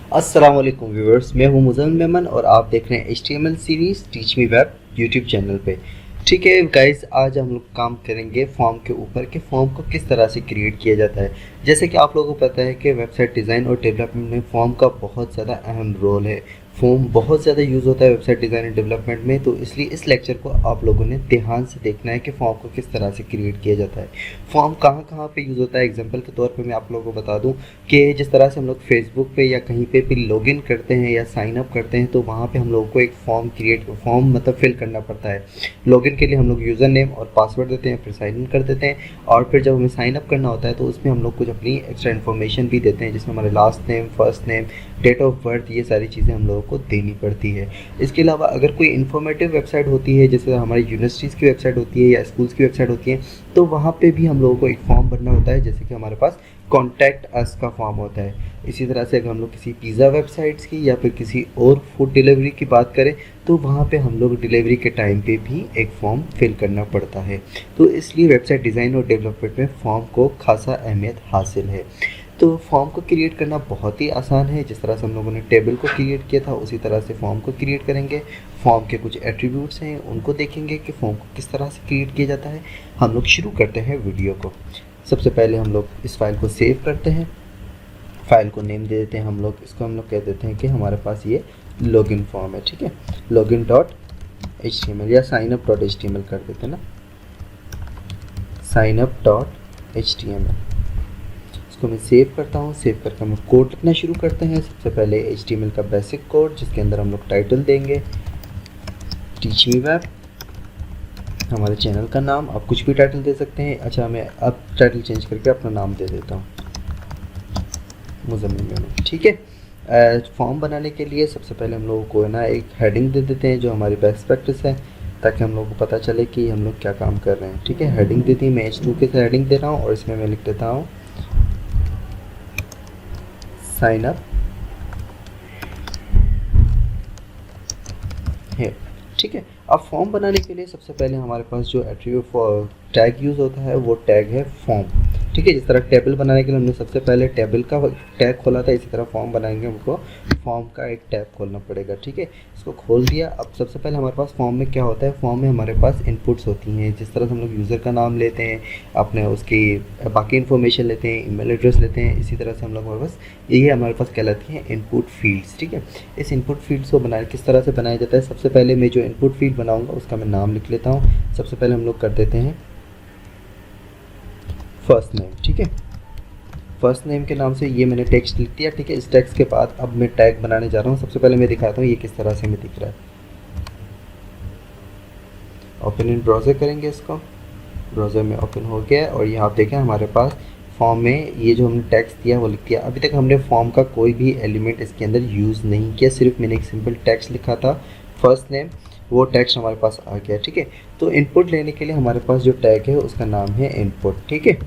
अस्सलाम वालेकुम व्यूअर्स, मैं हूं मुज़म्मिल मेमन और आप देख रहे हैं HTML series teach me web YouTube channel पे। ठीक है गाइस, आज हम लोग काम करेंगे फॉर्म के ऊपर कि फॉर्म को किस तरह से क्रिएट किया जाता है। जैसे कि आप लोगों को पता है कि वेबसाइट डिज़ाइन और डेवलपमेंट में फॉर्म का बहुत ज़्यादा अहम रोल है। फॉर्म बहुत ज़्यादा यूज़ होता है वेबसाइट डिज़ाइन और डेवलपमेंट में, तो इसलिए इस लेक्चर को आप लोगों ने ध्यान से देखना है कि फॉर्म को किस तरह से क्रिएट किया जाता है। फॉर्म कहाँ कहाँ पे यूज़ होता है, एग्जांपल के तौर पे मैं आप लोगों को बता दूं कि जिस तरह से हम लोग फेसबुक पे या कहीं पे भी लॉगिन करते हैं या साइन अप करते हैं, तो वहाँ पे हम लोगों को एक फॉर्म मतलब फिल करना पड़ता है। लॉगिन के लिए हम लोग यूज़र नेम और पासवर्ड देते हैं, फिर साइन इन कर देते हैं, और फिर जब हमें साइन अप करना होता है तो उसमें हम लोग कुछ अपनी एक्स्ट्रा इन्फॉर्मेशन भी देते हैं, जिसमें हमारे last name, first name, date of birth, ये सारी चीज़ें हम लोगों को देनी पड़ती है। इसके अलावा अगर कोई इन्फॉर्मेटिव वेबसाइट होती है, जैसे हमारी यूनिवर्सिटीज़ की वेबसाइट होती है या स्कूल्स की वेबसाइट होती है, तो वहाँ पे भी हम लोगों को एक फॉर्म भरना होता है, जैसे कि हमारे पास कॉन्टैक्ट अस का फॉर्म होता है। इसी तरह से अगर हम लोग किसी पिज़्ज़ा वेबसाइट्स की या फिर किसी और फूड डिलीवरी की बात करें, तो वहाँ पे हम लोग डिलीवरी के टाइम पे भी एक फॉर्म फिल करना पड़ता है। तो इसलिए वेबसाइट डिज़ाइन और डेवलपमेंट में फॉर्म को खासा अहमियत हासिल है। तो फॉर्म को क्रिएट करना बहुत ही आसान है। जिस तरह से हम लोगों ने टेबल को क्रिएट किया था, उसी तरह से फॉर्म को क्रिएट करेंगे। फॉर्म के कुछ एट्रीब्यूट्स हैं, उनको देखेंगे कि फॉर्म को किस तरह से क्रिएट किया जाता है। हम लोग शुरू करते हैं वीडियो को। सबसे पहले हम लोग इस फाइल को सेव करते हैं। फाइल को नेम दे देते हैं हम लोग, इसको हम लोग कह देते हैं कि हमारे पास ये लॉगिन फॉर्म है। ठीक है, लॉगिन डॉट HTML या साइन अप डॉट HTML कर देते हैं ना, साइन अप डॉट HTML। इसको मैं सेव करता हूँ। सेव करके हम कोड लिखना शुरू करते हैं। सबसे पहले HTML का बेसिक कोड, जिसके अंदर हम लोग टाइटल देंगे टीच मी वेब, हमारे चैनल का नाम। आप कुछ भी टाइटल दे सकते हैं। अच्छा, मैं अब टाइटल चेंज करके अपना नाम दे देता हूँ, मुज़म्मिल मेमन। ठीक है, फॉर्म बनाने के लिए सबसे पहले हम लोगों को ना एक हेडिंग दे देते हैं, जो हमारी बेस्ट प्रैक्टिस है, ताकि हम लोगों को पता चले कि हम लोग क्या काम कर रहे हैं। ठीक है, हेडिंग दी थी, मैं H2 के हेडिंग दे रहा हूँ और इसमें मैं लिख देता हूँ साइन अप है। ठीक है, अब फॉर्म बनाने के लिए सबसे पहले हमारे पास जो एट्रीब्यूट टैग यूज़ होता है वो टैग है फॉर्म। ठीक है, जिस तरह टेबल बनाने के लिए हमने सबसे पहले टेबल का टैग खोला था, इसी तरह फॉर्म बनाएंगे हमको फॉर्म का एक टैग खोलना पड़ेगा। ठीक है, इसको खोल दिया। अब सबसे पहले हमारे पास फॉर्म में क्या होता है, फॉर्म में हमारे पास इनपुट्स होती हैं। जिस तरह से हम लोग यूज़र का नाम लेते हैं, अपने उसकी बाकी इन्फॉर्मेशन लेते हैं, ईमेल एड्रेस लेते हैं, इसी तरह से हम लोग हमारे पास ये हमारे पास कहलाती हैं इनपुट फील्ड्स। ठीक है, इस इनपुट फील्ड्स को बनाए किस तरह से बनाया जाता है, सबसे पहले मैं जो इनपुट फील्ड बनाऊंगा उसका मैं नाम लिख लेता हूँ। सबसे पहले हम लोग कर देते हैं फर्स्ट नेम। ठीक है, फर्स्ट नेम के नाम से ये मैंने टेक्स्ट लिख दिया। ठीक है, इस टेक्स्ट के बाद अब मैं टैग बनाने जा रहा हूँ। सबसे पहले मैं दिखाता हूँ ये किस तरह से हमें दिख रहा है। ओपन इन ब्राउज़र करेंगे, इसको ब्राउज़र में ओपन हो गया है और ये आप देखें हमारे पास फॉर्म में ये जो हमने टेक्स्ट दिया वो लिख दिया। अभी तक हमने फॉर्म का कोई भी एलिमेंट इसके अंदर यूज़ नहीं किया, सिर्फ मैंने एक सिंपल टेक्स्ट लिखा था फर्स्ट नेम, वो टेक्स्ट हमारे पास आ गया। ठीक है, तो इनपुट लेने के लिए हमारे पास जो टैग है उसका नाम है इनपुट। ठीक है,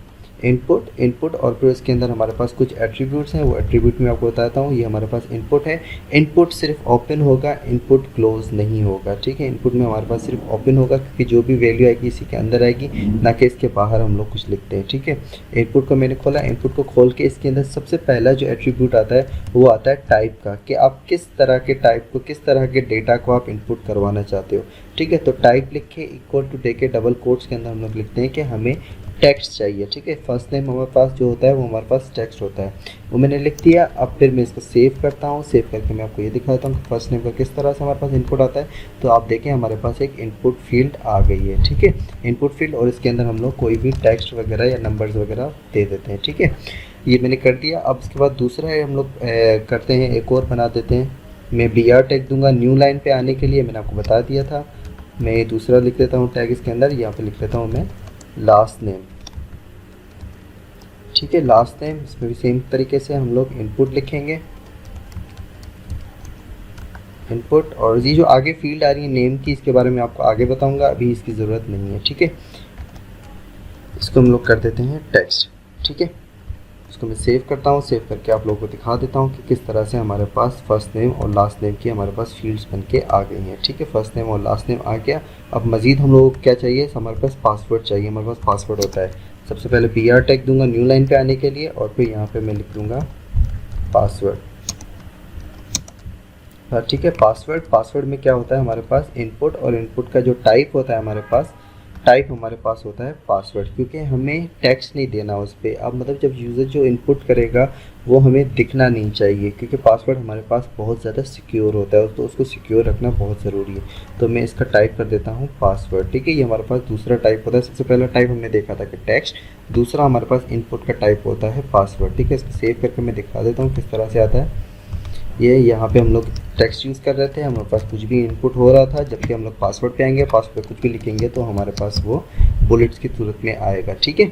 इनपुट और फिर इसके अंदर हमारे पास कुछ एट्रीब्यूट्स हैं, वो एट्रीब्यूट मैं आपको बताता हूँ। ये हमारे पास इनपुट है। इनपुट सिर्फ ओपन होगा, इनपुट क्लोज नहीं होगा। ठीक है, इनपुट में हमारे पास सिर्फ ओपन होगा, क्योंकि जो भी वैल्यू आएगी इसी के अंदर आएगी, ना कि इसके बाहर हम लोग कुछ लिखते हैं। ठीक है, इनपुट को मैंने खोला। इनपुट को खोल के इसके अंदर सबसे पहला जो एट्रीब्यूट आता है वो आता है टाइप का, कि आप किस तरह के टाइप को, किस तरह के डेटा को आप इनपुट करवाना चाहते हो। ठीक है, तो टाइप लिख के इक्वल टू दे के डबल कोट्स के अंदर हम लोग लिखते हैं कि हमें टेक्स्ट चाहिए। ठीक है, फर्स्ट नेम हमारे पास जो होता है वो हमारे पास टेक्स्ट होता है, वो मैंने लिख दिया। अब फिर मैं इसको सेव करता हूँ। सेव करके मैं आपको ये दिखाता हूँ कि फर्स्ट नेम का किस तरह से हमारे पास इनपुट आता है। तो आप देखें हमारे पास एक इनपुट फील्ड आ गई है। ठीक है, इनपुट फील्ड, और इसके अंदर हम लोग कोई भी टेक्स्ट वगैरह या नंबर्स वगैरह दे देते हैं। ठीक है, ये मैंने कर दिया। अब इसके बाद दूसरा है, हम लोग करते हैं, एक और बना देते हैं। मैं BR टैग दूंगा न्यू लाइन पे आने के लिए, मैंने आपको बता दिया था। मैं दूसरा लिख देता हूँ टैग इसके अंदर, यहाँ पे लिख लेता हूँ मैं लास्ट नेम। ठीक है, लास्ट नेम, इसमें भी सेम तरीके से हम लोग इनपुट लिखेंगे, इनपुट। और ये जो आगे फील्ड आ रही है नेम की, इसके बारे में आपको आगे बताऊंगा, अभी इसकी ज़रूरत नहीं है। ठीक है, इसको हम लोग कर देते हैं टेक्स्ट। ठीक है, इसको मैं सेव करता हूँ। सेव करके आप लोगों को दिखा देता हूँ कि किस तरह से हमारे पास फर्स्ट नेम और लास्ट नेम की हमारे पास फील्ड्स बन के आ गई हैं। ठीक है, फर्स्ट नेम और लास्ट नेम आ गया। अब मज़ीद हम लोगों को क्या चाहिए, हमारे पास पासवर्ड चाहिए। हमारे पास पासवर्ड होता है, सबसे पहले BR टैग दूंगा न्यू लाइन पे आने के लिए, और फिर यहाँ पे मैं लिख दूंगा पासवर्ड। हाँ ठीक है। पासवर्ड में क्या होता है हमारे पास इनपुट, और इनपुट का जो टाइप होता है हमारे पास, टाइप हमारे पास होता है पासवर्ड, क्योंकि हमें टेक्स्ट नहीं देना उस पर। अब मतलब जब यूज़र जो इनपुट करेगा वो हमें दिखना नहीं चाहिए, क्योंकि पासवर्ड हमारे पास बहुत ज़्यादा सिक्योर होता है, तो उसको सिक्योर रखना बहुत ज़रूरी है। तो मैं इसका टाइप कर देता हूँ पासवर्ड। ठीक है, ये हमारे पास दूसरा टाइप होता है। सबसे पहला टाइप हमने देखा था कि टेक्स्ट, दूसरा हमारे पास इनपुट का टाइप होता है पासवर्ड। ठीक है, इसको सेव करके मैं दिखा देता हूँ किस तरह से आता है। ये यहाँ पे हम लोग टेक्स्ट यूज़ कर रहे थे, हमारे पास कुछ भी इनपुट हो रहा था, जबकि हम लोग पासवर्ड पे आएंगे, पासवर्ड पे कुछ भी लिखेंगे तो हमारे पास वो बुलेट्स की सूरत में आएगा। ठीक है,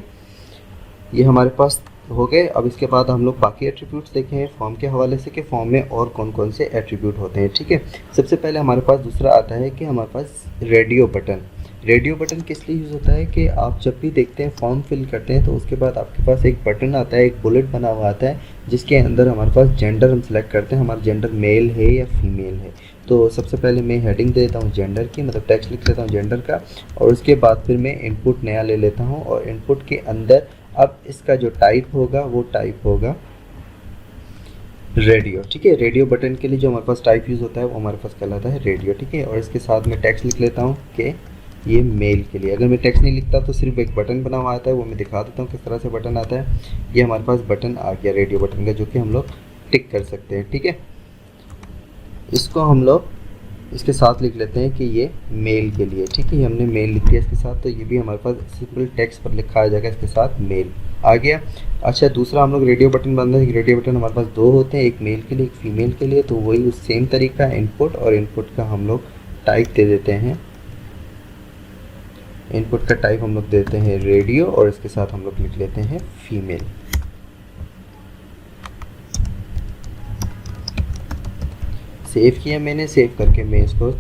ये हमारे पास हो गए। अब इसके बाद हम लोग बाकी एट्रीब्यूट्स देखे हैं फॉर्म के हवाले से कि फॉर्म में और कौन कौन से एट्रीब्यूट होते हैं। ठीक है, सबसे पहले हमारे पास दूसरा आता है कि हमारे पास रेडियो बटन। रेडियो बटन किस लिए यूज़ होता है कि आप जब भी देखते हैं फॉर्म फिल करते हैं तो उसके बाद आपके पास एक बटन आता है, एक बुलेट बना हुआ आता है, जिसके अंदर हमारे पास जेंडर हम सेलेक्ट करते हैं, हमारा जेंडर मेल है या फीमेल है। तो सबसे पहले मैं हेडिंग दे देता हूँ जेंडर की, मतलब टेक्स्ट लिख लेता हूँ जेंडर का, और उसके बाद फिर मैं इनपुट नया ले लेता हूँ, और इनपुट के अंदर अब इसका जो टाइप होगा वो टाइप होगा रेडियो। ठीक है, रेडियो बटन के लिए जो हमारे पास टाइप यूज़ होता है वो हमारे पास कहलाता है रेडियो। ठीक है, और इसके साथ मैं टेक्स्ट लिख लेता हूँ कि ये मेल के लिए। अगर मैं टेक्स्ट नहीं लिखता तो सिर्फ एक बटन बना हुआ आता है, वो मैं दिखा देता हूँ किस तरह से बटन आता है। ये हमारे पास बटन आ गया रेडियो बटन का, जो कि हम लोग टिक कर सकते हैं। ठीक है, इसको हम लोग इसके साथ लिख लेते हैं कि ये मेल के लिए। ठीक है, ये हमने मेल लिख दिया इसके साथ, तो ये भी हमारे पास सिंपल टेक्स्ट पर लिखा आ जाएगा, इसके साथ मेल आ गया। अच्छा, दूसरा हम लोग रेडियो बटन बनाते हैं। रेडियो बटन हमारे पास दो होते हैं, एक मेल के लिए एक फीमेल के लिए, तो वही उस सेम तरीका इनपुट, और इनपुट का हम लोग टाइप दे देते हैं, इनपुट का टाइप हम लोग देते हैं रेडियो, और इसके साथ हम लोग लिख लेते हैं फीमेल। सेव किया मैंने, सेव करके मैं इसको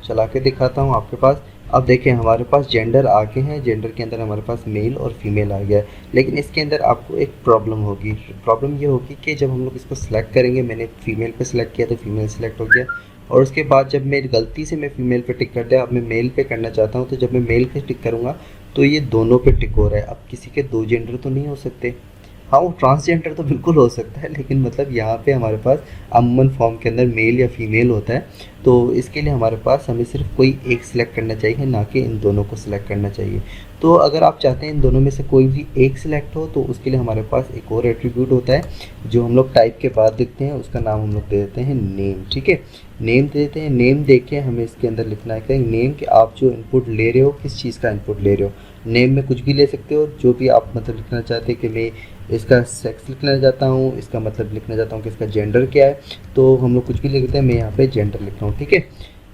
चला के दिखाता हूँ आपके पास। अब देखें हमारे पास जेंडर आ गए हैं, जेंडर के अंदर हमारे पास मेल और फीमेल आ गया है, लेकिन इसके अंदर आपको एक प्रॉब्लम होगी। प्रॉब्लम ये होगी कि जब हम लोग इसको सिलेक्ट करेंगे, मैंने फीमेल पे सिलेक्ट किया तो फीमेल सेलेक्ट हो गया, और उसके बाद जब मैं गलती से मैं फीमेल पे टिक कर दिया, अब मैं मेल पे करना चाहता हूँ, तो जब मैं मेल पे टिक करूँगा तो ये दोनों पे टिक हो रहा है। अब किसी के दो जेंडर तो नहीं हो सकते। हाँ, वो ट्रांसजेंडर तो बिल्कुल हो सकता है, लेकिन मतलब यहाँ पे हमारे पास अमूमन फॉर्म के अंदर मेल या फीमेल होता है, तो इसके लिए हमारे पास हमें सिर्फ कोई एक सिलेक्ट करना चाहिए, ना कि इन दोनों को सिलेक्ट करना चाहिए। तो अगर आप चाहते हैं इन दोनों में से कोई भी एक सिलेक्ट हो, तो उसके लिए हमारे पास एक और एट्रीब्यूट होता है जो हम लोग टाइप के बाद देखते हैं, उसका नाम हम लोग दे देते हैं नेम। ठीक है, नेम दे देते हैं। नेम देके हमें इसके अंदर लिखना है कि नेम कि आप जो इनपुट ले रहे हो किस चीज़ का इनपुट ले रहे हो। नेम में कुछ भी ले सकते हो, जो भी आप मतलब लिखना चाहते हैं कि मैं इसका सेक्स लिखना चाहता हूँ, इसका मतलब लिखना चाहता हूँ कि इसका जेंडर क्या है, तो हम लोग कुछ भी लिखते हैं। मैं यहाँ पे जेंडर लिख रहा हूँ। ठीक है,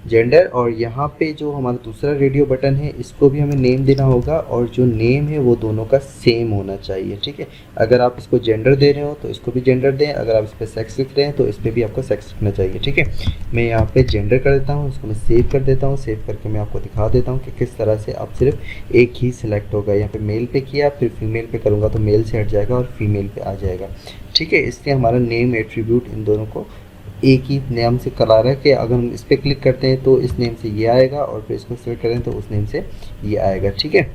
जेंडर। और यहाँ पे जो हमारा दूसरा रेडियो बटन है, इसको भी हमें नेम देना होगा, और जो नेम है वो दोनों का सेम होना चाहिए। ठीक है, अगर आप इसको जेंडर दे रहे हो तो इसको भी जेंडर दें, अगर आप इस पर सेक्स लिख रहे हैं तो इस पर भी आपको सेक्स लिखना चाहिए। ठीक है, मैं यहाँ पे जेंडर कर देता हूँ, इसको मैं सेव कर देता हूँ। सेव करके मैं आपको दिखा देता हूँ कि किस तरह से अब सिर्फ एक ही सिलेक्ट होगा। यहाँ पे मेल पे किया, फिर फीमेल पे करूँगा तो मेल से हट जाएगा और फीमेल पे आ जाएगा। ठीक है, इसलिए हमारा नेम एट्रीब्यूट इन दोनों को एक ही नेम से करा रहा है कि अगर हम इस पर क्लिक करते हैं तो इस नेम से ये आएगा, और फिर इसको सेलेक्ट करें तो उस नेम से ये आएगा। ठीक है,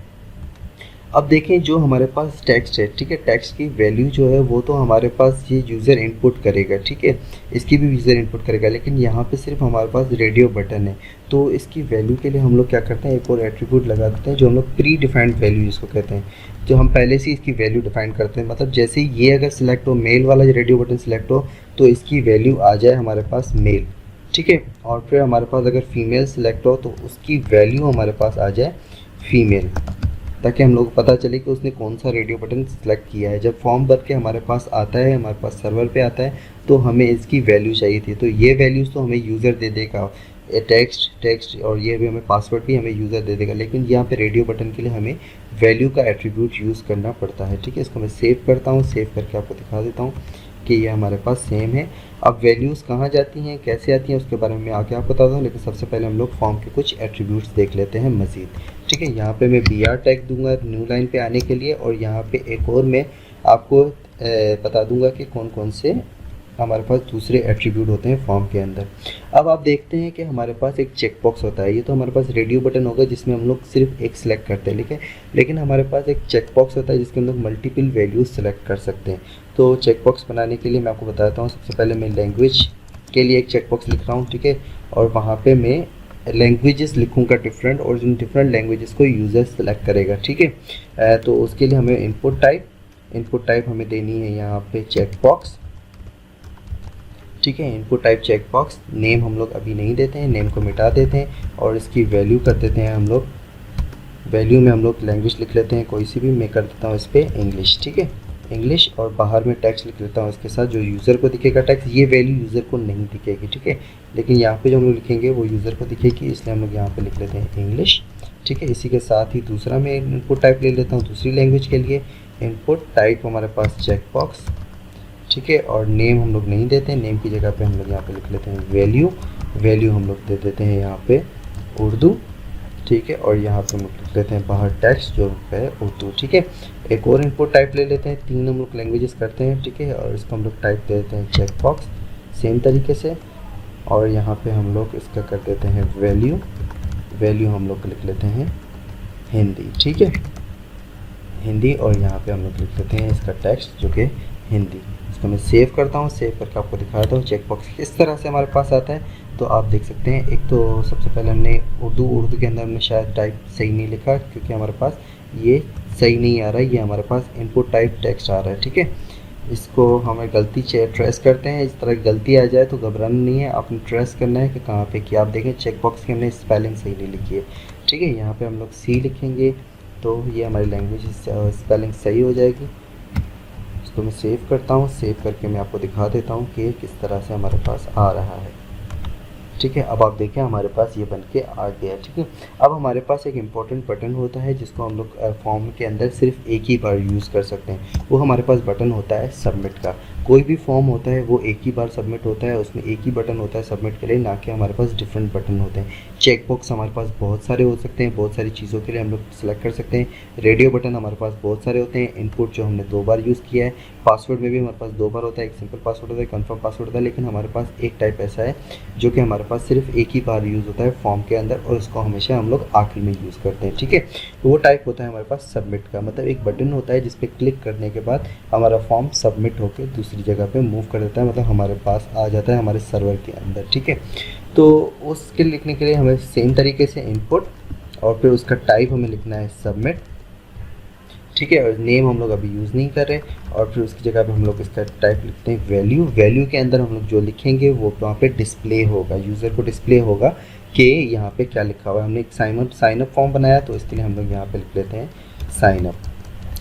अब देखें जो हमारे पास टेक्स्ट है, ठीक है, टेक्स्ट की वैल्यू जो है वो तो हमारे पास ये यूज़र इनपुट करेगा। ठीक है, इसकी भी यूज़र इनपुट करेगा, लेकिन यहाँ पे सिर्फ हमारे पास रेडियो बटन है, तो इसकी वैल्यू के लिए हम लोग क्या करते हैं, एक और एट्रीब्यूट लगा देते हैं जो हम लोग प्री डिफाइंड वैल्यू जिसको कहते हैं, जो हम पहले से इसकी वैल्यू डिफाइन करते हैं। मतलब जैसे ये अगर सिलेक्ट हो, मेल वाला रेडियो बटन सिलेक्ट हो, तो इसकी वैल्यू आ जाए हमारे पास मेल। ठीक है, और फिर हमारे पास अगर फीमेल सिलेक्ट हो तो उसकी वैल्यू हमारे पास आ जाए फीमेल, ताकि हम लोग को पता चले कि उसने कौन सा रेडियो बटन सेलेक्ट किया है। जब फॉर्म भर के हमारे पास आता है, हमारे पास सर्वर पे आता है, तो हमें इसकी वैल्यू चाहिए थी, तो ये वैल्यूज़ तो हमें यूज़र दे देगा, टेक्स्ट, और ये भी हमें पासवर्ड भी हमें यूज़र दे देगा, लेकिन यहाँ पे रेडियो बटन के लिए हमें वैल्यू का एट्रीब्यूट यूज़ करना पड़ता है। ठीक है, इसको मैं सेव करता हूँ, सेव करके आपको दिखा देता हूँ कि ये हमारे पास सेम है। अब वैल्यूज़ कहाँ जाती हैं, कैसे आती हैं, उसके बारे में आगे आपको बताता हूँ, लेकिन सबसे पहले हम लोग फॉर्म के कुछ एट्रीब्यूट्स देख लेते हैं मज़ीद। ठीक है, यहाँ पे मैं BR टैग दूंगा न्यू लाइन पे आने के लिए, और यहाँ पे एक और मैं आपको बता दूंगा कि कौन कौन से हमारे पास दूसरे एट्रीब्यूट होते हैं फॉर्म के अंदर। अब आप देखते हैं कि हमारे पास एक चेक बॉक्स होता है, ये तो हमारे पास रेडियो बटन होगा जिसमें हम लोग सिर्फ एक सिलेक्ट करते हैं, लेकिन हमारे पास एक चेक बॉक्स होता है जिसके हम लोग मल्टीपल वैल्यूज सेलेक्ट कर सकते हैं। तो चेक बॉक्स बनाने के लिए मैं आपको बताता हूँ, सबसे पहले मैं लैंग्वेज के लिए एक चेकबॉक्स लिख रहा हूँ, ठीक है। और वहाँ पे मैं लैंग्वेजेस लिखूँगा डिफरेंट, और जिन डिफरेंट लैंग्वेजेस को यूज़र सेलेक्ट करेगा, ठीक है। तो उसके लिए हमें इनपुट टाइप हमें देनी है यहाँ पे चेकबॉक्स, ठीक है। Input type checkbox. नेम हम लोग अभी नहीं देते हैं, नेम को मिटा देते हैं, और इसकी वैल्यू कर देते हैं हम लोग, वैल्यू में हम लोग लैंग्वेज लिख लेते हैं कोई सी भी। मैं कर देता हूँ इस पर इंग्लिश, ठीक है, इंग्लिश। और बाहर में टेक्स्ट लिख लेता हूँ इसके साथ, जो यूज़र को दिखेगा टेक्स्ट, ये वैल्यू यूज़र को नहीं दिखेगी, ठीक है। लेकिन यहाँ पे जो हम लोग लिखेंगे वो यूज़र को दिखेगी, इसलिए हम लोग यहाँ पे लिख लेते हैं इंग्लिश, ठीक है। इसी के साथ ही दूसरा मैं इनपुट टाइप ले लेता हूँ दूसरी लैंग्वेज के लिए। इनपुट टाइप हमारे पास चेकबॉक्स, ठीक है। और नेम हम लोग नहीं देते हैं, नेम की जगह पे हम लोग यहाँ पे लिख लेते हैं वैल्यू, वैल्यू हम लोग दे देते हैं यहाँ पे उर्दू, ठीक है। और यहाँ पे हम लोग लिख लेते हैं बाहर टेक्स्ट जो है उर्दू, ठीक है। एक और इनपुट टाइप ले लेते हैं, 3 हम लोग लैंग्वेजेस करते हैं, ठीक है। और इसको हम लोग टाइप दे देते हैं चेकबॉक्स सेम तरीके से। और यहाँ पे हम लोग इसका कर देते हैं वैल्यू, वैल्यू हम लोग लिख लेते हैं हिंदी, ठीक है, हिंदी। और यहाँ पे हम लोग लिख लेते हैं इसका टेक्स्ट जो कि हिंदी। इसको मैं सेव करता हूँ, सेव करके आपको दिखाता हूँ चेकबॉक्स किस तरह से हमारे पास आता है। तो आप देख सकते हैं, एक तो सबसे पहले हमने उर्दू के अंदर हमने शायद टाइप सही नहीं लिखा, क्योंकि हमारे पास ये सही नहीं आ रहा है, ये हमारे पास इनपुट टाइप टेक्स्ट आ रहा है, ठीक है। इसको हमें गलती ट्रेस करते हैं, इस तरह की गलती आ जाए तो घबराना नहीं है, आपने ट्रेस करना है कि कहाँ पे किया। आप देखें चेकबॉक्स की हमने स्पेलिंग सही नहीं लिखी है, ठीक है। यहाँ पे हम लोग सी लिखेंगे तो ये हमारी लैंग्वेज स्पेलिंग सही हो जाएगी। इसको मैं सेव करता हूँ, सेव करके मैं आपको दिखा देता हूँ कि किस तरह से हमारे पास आ रहा है, ठीक है। अब आप देखें हमारे पास ये बन के आ गया, ठीक है। अब हमारे पास एक इम्पॉर्टेंट बटन होता है जिसको हम लोग फॉर्म के अंदर सिर्फ एक ही बार यूज़ कर सकते हैं। वो हमारे पास बटन होता है सबमिट का। कोई भी फॉर्म होता है वो एक ही बार सबमिट होता है, उसमें एक ही बटन होता है सबमिट के लिए, ना कि हमारे पास डिफरेंट बटन होते हैं। चेकबॉक्स हमारे पास बहुत सारे हो सकते हैं, बहुत सारी चीज़ों के लिए हम लोग सेलेक्ट कर सकते हैं। रेडियो बटन हमारे पास बहुत सारे होते हैं। इनपुट जो हमने 2 बार यूज़ किया है। पासवर्ड में भी हमारे पास 2 बार होता है, एक सिंपल पासवर्ड होता है, कंफर्म पासवर्ड होता है। लेकिन हमारे पास एक टाइप ऐसा है जो कि हमारे पास सिर्फ एक ही बार यूज़ होता है फॉर्म के अंदर, और उसको हमेशा हम लोग आखिर में यूज़ करते हैं, ठीक है। तो वो टाइप होता है हमारे पास सबमिट का, मतलब एक बटन होता है जिस पे क्लिक करने के बाद हमारा फॉर्म सबमिट होकर दूसरी जगह पे मूव कर देता है, मतलब हमारे पास आ जाता है हमारे सर्वर के अंदर, ठीक है। तो उसके लिखने के लिए हमें सेम तरीके से इनपुट और फिर उसका टाइप हमें लिखना है सबमिट, ठीक है। और नेम हम लोग अभी यूज़ नहीं कर रहे, और फिर उसकी जगह पे हम लोग इसका टाइप लिखते हैं वैल्यू। वैल्यू के अंदर हम लोग जो लिखेंगे वो वहाँ पे डिस्प्ले होगा, यूज़र को डिस्प्ले होगा कि यहाँ पे क्या लिखा हुआ है। हमने एक साइन अप फॉर्म बनाया तो इसके लिए हम लोग यहाँ पे लिख लेते हैं साइन अप,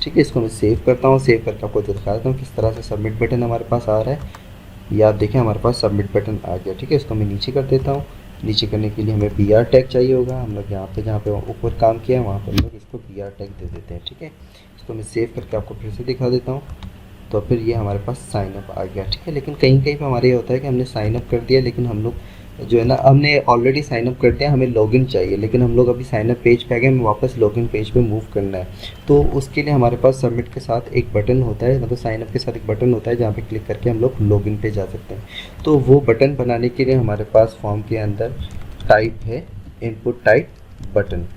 ठीक है। इसको मैं सेव करता हूँ, सेव करके आपको दिखाता हूँ किस तरह से सबमिट बटन हमारे पास आ रहा है। ये आप देखें हमारे पास सबमिट बटन आ गया, ठीक है। इसको मैं नीचे कर देता हूँ। नीचे करने के लिए हमें BR टैग चाहिए होगा, हम लोग यहाँ पे जहाँ पे ऊपर काम किया है वहाँ पर हम लोग इसको BR टैग दे देते हैं, ठीक है। इसको मैं सेव करके आपको फिर से दिखा देता हूँ। तो फिर ये हमारे पास साइन अप आ गया, ठीक है। लेकिन कहीं कहीं पे हमारे ये होता है कि हमने साइन अप कर दिया, लेकिन हम लोग जो है ना, हमने ऑलरेडी साइन अप कर दिया, हमें लॉगिन चाहिए, लेकिन हम लोग अभी साइन अप पेज पे आ गए, हमें वापस लॉगिन पेज पे मूव करना है। तो उसके लिए हमारे पास सबमिट के साथ एक बटन होता है, मतलब साइन अप के साथ एक बटन होता है जहाँ पे क्लिक करके हम लोग लॉगिन पे जा सकते हैं। तो वो बटन बनाने के लिए हमारे पास फॉर्म के अंदर टाइप है इनपुट टाइप बटन,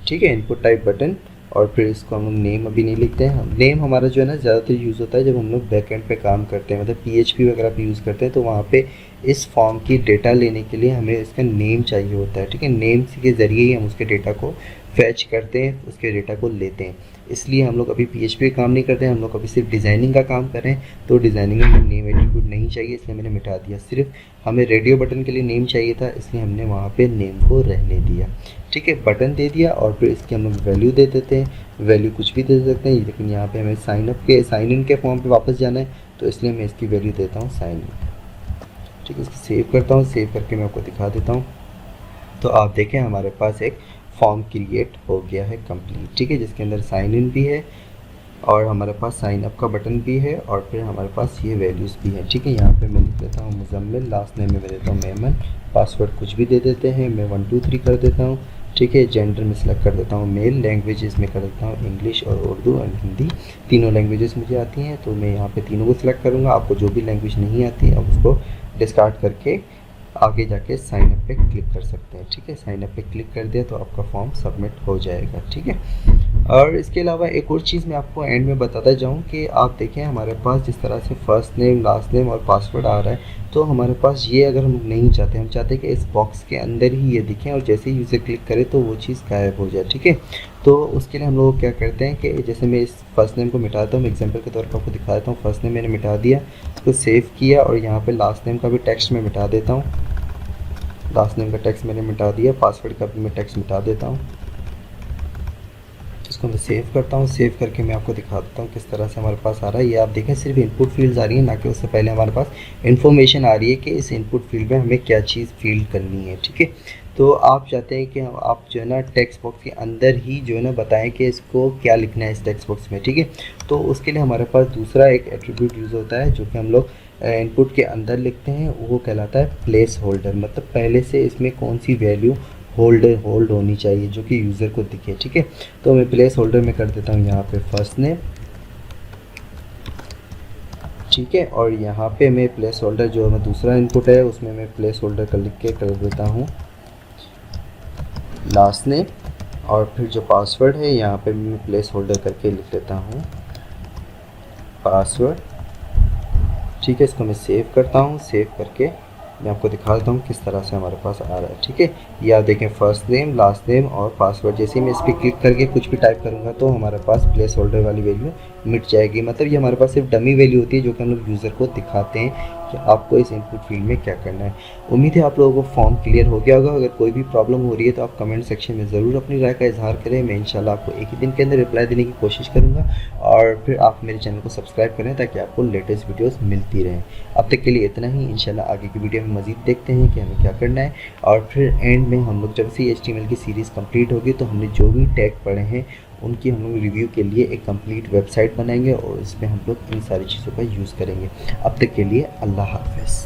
ठीक है, इनपुट टाइप बटन। और फिर इसको हम लोग नेम अभी नहीं लिखते हैं। नेम हमारा जो है ना ज़्यादातर यूज़ होता है जब हम लोग बैकएंड पे काम करते हैं, मतलब PHP वगैरह पे यूज़ करते हैं, तो वहाँ पे इस फॉर्म की डेटा लेने के लिए हमें इसका नेम चाहिए होता है, ठीक है। नेम के ज़रिए ही हम उसके डेटा को फैच करते हैं, उसके डेटा को लेते हैं। इसलिए हम लोग अभी PHP काम नहीं करते हैं, हम लोग अभी सिर्फ डिज़ाइनिंग का काम कर रहे हैं। तो डिज़ाइनिंग में नेम एट्रीब्यूट नहीं चाहिए, इसलिए मैंने मिटा दिया। सिर्फ हमें रेडियो बटन के लिए नेम चाहिए था, इसलिए हमने वहाँ पे नेम को रहने दिया, ठीक है। बटन दे दिया और फिर इसकी हम लोग वैल्यू दे देते हैं। वैल्यू कुछ भी दे सकते हैं, लेकिन यहाँ पे हमें साइन इन के फॉर्म पे वापस जाना है, तो इसलिए मैं इसकी वैल्यू देता हूँ साइन इन, ठीक है। इसको सेव करता हूँ, सेव करके मैं आपको दिखा देता हूँ। तो आप देखें हमारे पास एक फॉर्म क्रिएट हो गया है कंप्लीट, ठीक है, जिसके अंदर साइन इन भी है और हमारे पास साइन अप का बटन भी है और फिर हमारे पास ये वैल्यूज़ भी हैं, ठीक है। यहाँ पे मैं लिख देता हूँ मुजम्मिल, लास्ट नेम में मैं देता हूँ मेमन, पासवर्ड कुछ भी दे देते हैं, मैं 1 2 3 कर देता हूँ, ठीक है। जेंडर में सिलेक्ट कर देता हूँ मेल, लैंग्वेजेस में कर देता हूँ इंग्लिश और उर्दू और हिंदी, तीनों लैंग्वेजेस मुझे आती हैं, तो मैं यहाँ पे तीनों को सिलेक्ट करूँगा। आपको जो भी लैंग्वेज नहीं आती आप उसको डिस्कार्ड करके आगे जाके साइन अप पे क्लिक कर सकते हैं, ठीक है। साइन अप पे क्लिक कर दिया तो आपका फॉर्म सबमिट हो जाएगा, ठीक है। और इसके अलावा एक और चीज़ मैं आपको एंड में बताता जाऊँ कि आप देखें हमारे पास जिस तरह से फर्स्ट नेम, लास्ट नेम और पासवर्ड आ रहा है, तो हमारे पास ये अगर हम नहीं चाहते, हम चाहते हैं कि इस बॉक्स के अंदर ही ये दिखें और जैसे ही यूज़र क्लिक करे तो वो चीज़ गायब हो जाए, ठीक है। तो उसके लिए हम लोग क्या करते हैं कि जैसे मैं इस फर्स्ट नेम को मिटा देता हूँ, मैं एग्जाम्पल के तौर पर आपको दिखा देता हूँ। फर्स्ट नेम मैंने मिटा दिया, उसको सेव किया और यहाँ पर लास्ट नेम का भी टेक्स्ट मैं मिटा देता हूँ। लास्ट नेम का टेक्स्ट मैंने मिटा दिया, पासवर्ड का भी मैं टेक्स्ट मिटा देता हूँ। इसको मैं सेव करता हूँ। सेव करके मैं आपको दिखा देता हूँ किस तरह से हमारे पास आ रहा है। ये आप देखें सिर्फ इनपुट फील्ड्स आ रही है, ना कि उससे पहले हमारे पास इन्फॉर्मेशन आ रही है कि इस इनपुट फील्ड में हमें क्या चीज़ फील करनी है, ठीक है। तो आप चाहते हैं कि आप जो है ना टेक्स्ट बॉक्स के अंदर ही जो है ना बताएं कि इसको क्या लिखना है इस टेक्स्ट बॉक्स में, ठीक है। तो उसके लिए हमारे पास दूसरा एक एट्रीब्यूट यूज़ होता है जो कि हम लोग इनपुट के अंदर लिखते हैं, वो कहलाता है प्लेस होल्डर। मतलब पहले से इसमें कौन सी वैल्यू होल्ड होनी चाहिए जो कि यूज़र को दिखे, ठीक है। तो मैं प्लेस होल्डर में कर देता हूँ यहाँ पे फर्स्ट नेम, ठीक है। और यहाँ पे मैं प्लेस होल्डर जो मैं दूसरा इनपुट है उसमें मैं प्लेस होल्डर का लिख के कर देता हूँ लास्ट नेम। और फिर जो पासवर्ड है यहाँ पे मैं प्लेस होल्डर करके लिख लेता हूँ पासवर्ड, ठीक है। इसको मैं सेव करता हूँ। सेव करके मैं आपको दिखा देता हूँ किस तरह से हमारे पास आ रहा है, ठीक है। ये आप देखें फर्स्ट नेम, लास्ट नेम और पासवर्ड। जैसे ही मैं इस पर क्लिक करके कुछ भी टाइप करूँगा तो हमारे पास प्लेस होल्डर वाली वैल्यू मिट जाएगी। मतलब ये हमारे पास सिर्फ डमी वैल्यू होती है जो कि हम लोग यूज़र को दिखाते हैं कि आपको इस इनपुट फील्ड में क्या करना है। उम्मीद है आप लोगों को फॉर्म क्लियर हो गया होगा। अगर कोई भी प्रॉब्लम हो रही है तो आप कमेंट सेक्शन में ज़रूर अपनी राय का इजहार करें। मैं इंशाल्लाह आपको एक ही दिन के अंदर रिप्लाई देने की कोशिश करूँगा। और फिर आप मेरे चैनल को सब्सक्राइब करें ताकि आपको लेटेस्ट वीडियोज़ मिलती रहें। अब तक के लिए इतना ही। इंशाल्लाह आगे की वीडियो में मज़ीद देखते हैं कि हमें क्या करना है। और फिर एंड में हम लोग जब से HTML की सीरीज़ कंप्लीट होगी तो हमने जो भी टैग पढ़े हैं उनकी हम लोग रिव्यू के लिए एक कंप्लीट वेबसाइट बनाएंगे और इसमें हम लोग इन सारी चीज़ों का यूज़ करेंगे। अब तक के लिए अल्लाह हाफ़िज़।